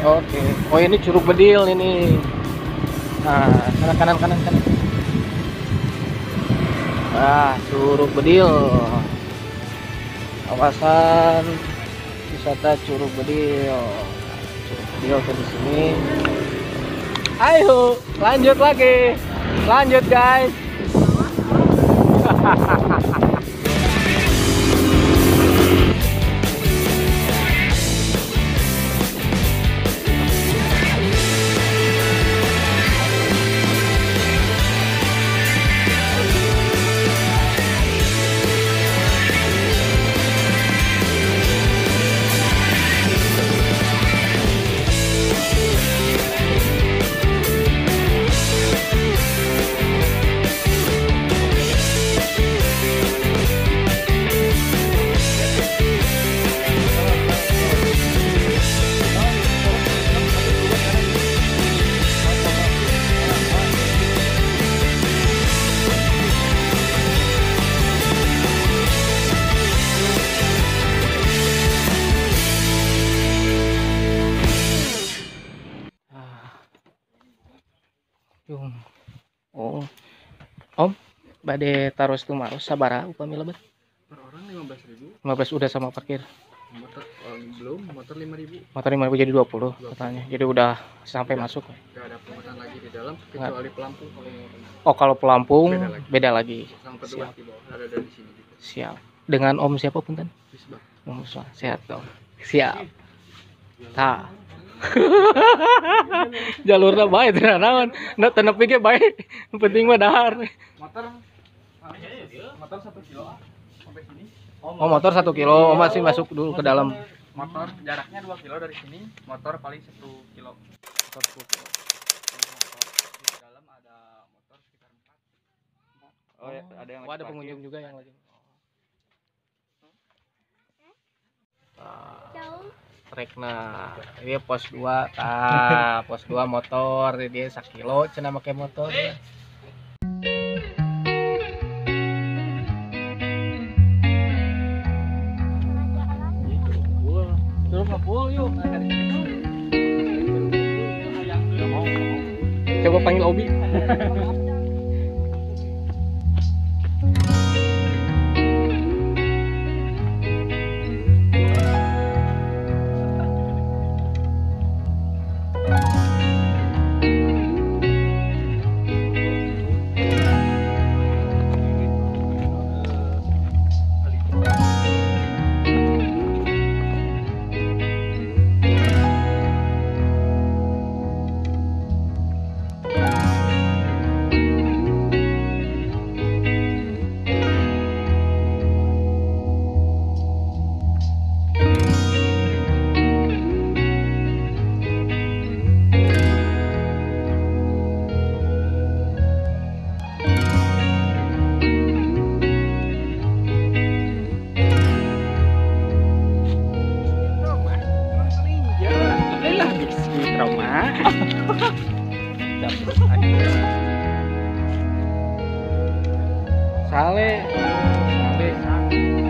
Oke. Oh ini Curug Bedil ini. Nah, kanan kanan. Curug Bedil. Kawasan wisata Curug Bedil. Curug Bedil ke di sini. Ayo, lanjut lagi. Lanjut, guys. Oh, Om, bade taruh itu marus sabara upami lebat. Per orang 15.000. 15 udah sama parkir. Motor belum, motor 5.000. Motor 5.000 jadi 20 katanya. Jadi udah sampai masuk. Gak ada pungutan lagi di dalam kecuali pelampung kalau mau. Oh, kalau pelampung beda lagi. Sang kedua di bawah ada dari sini juga. Siap. Dengan Om siapa punten? Misbah. Om Misbah. Sehat dong. Siap. Ta. Jalurnya baik tenan naon. Nah, tenepi ge baik. Yang penting mah dahar. Motor 1 kilo sampai sini. Oh, motor 1 kilo. Oh, masih masuk dulu ke dalam. Motor jaraknya 2 kilo dari sini, motor paling 1 kilo. Motor 10 kilo. Di dalam ada motor sekitar 4. Oh, ya, ada yang ada pengunjung juga yang lagi. Trekna, dia pos 2, pos 2 motor, dia 1 kilo, cina pakai motor. Yuk. Coba panggil Obi.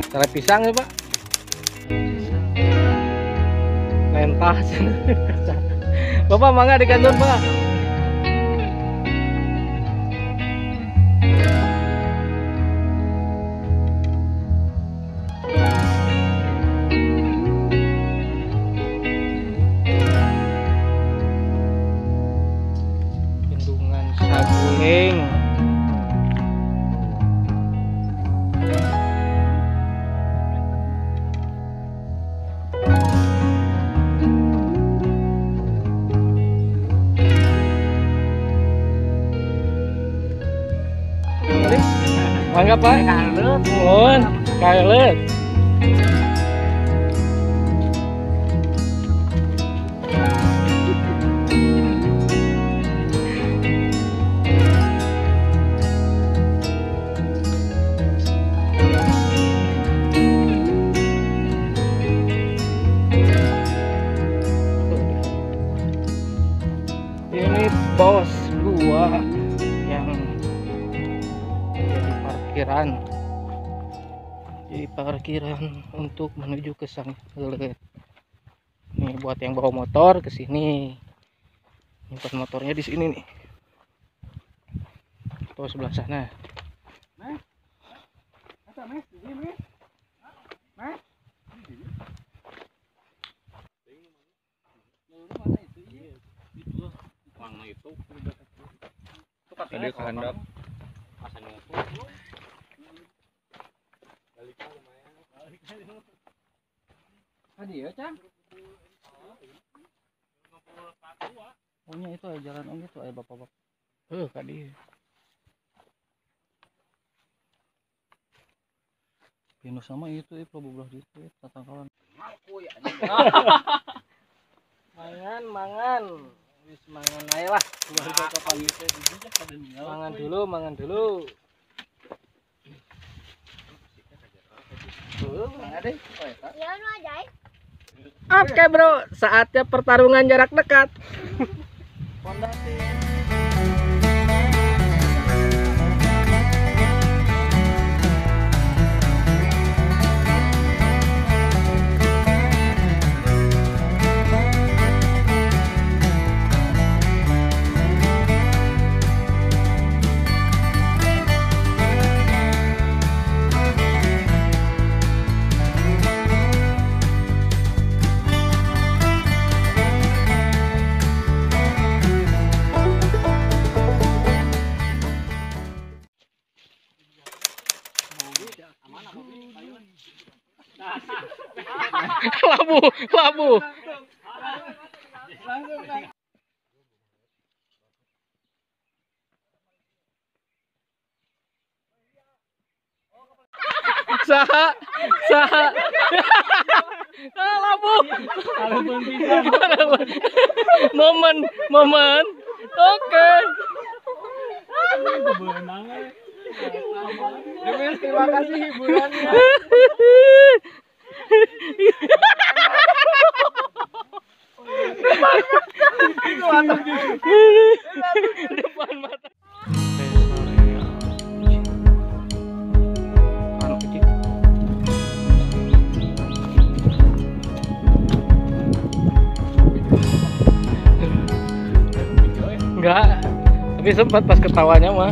Sale pisang ya, Pak. Lentah. Bapak mangga di kantor, Pak. Bendungan Saguling. Mangga Pak. Mohon, kalet. Ini pos 2 yang jadi parkiran untuk menuju ke Sanggulet. Nih buat yang bawa motor ke sini. Nyimpan motornya di sini nih. Tuh sebelah sana. Tadi kehendak Tadi ya, Cang. Punya itu aja jalan om itu aja bapak-bapak. tadi. Pinus sama itu belah itu tatangkalan. Mangan. Wis mangan ae lah. Keluarga kapan itu dijak pada ninggal. Mangan dulu. Oke bro, saatnya pertarungan jarak dekat. Labu. Saha. Labu. Momen. Oke. Terima kasih hiburannya. Depan mata. Enggak, tapi sempat pas ketawanya mah.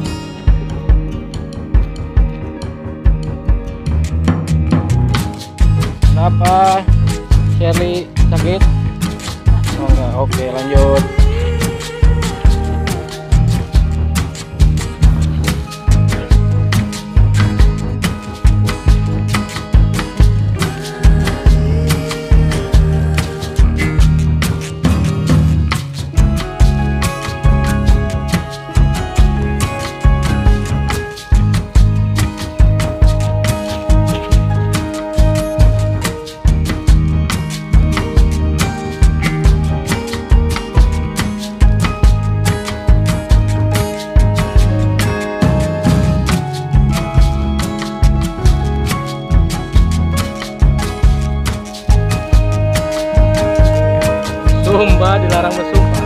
Kenapa Shirley sakit? Oh enggak, oke lanjut. Sumba dilarang bersumpah.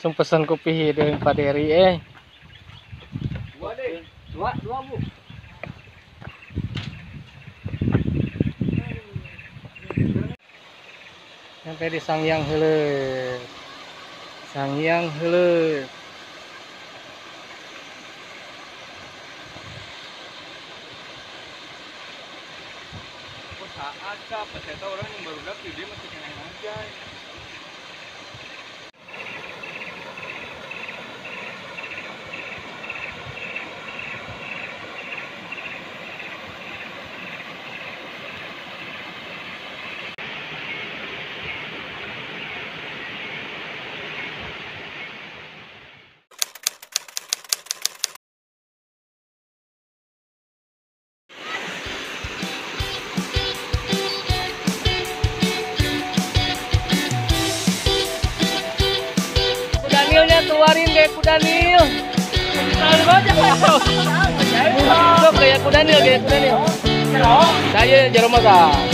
langsung pesan kopi dari Pak Dery Dua deh. Dua Bu. sampai di Sangyang heuleuh. Sangyang heuleuh. Oh, saat kah? Pas saya tahu orang yang baru dapet dia masih kena aja. Danielnya keluarin kayak Kudanil. Kayak Kudanil, kayak Kudanil. Saya Jerome Masa.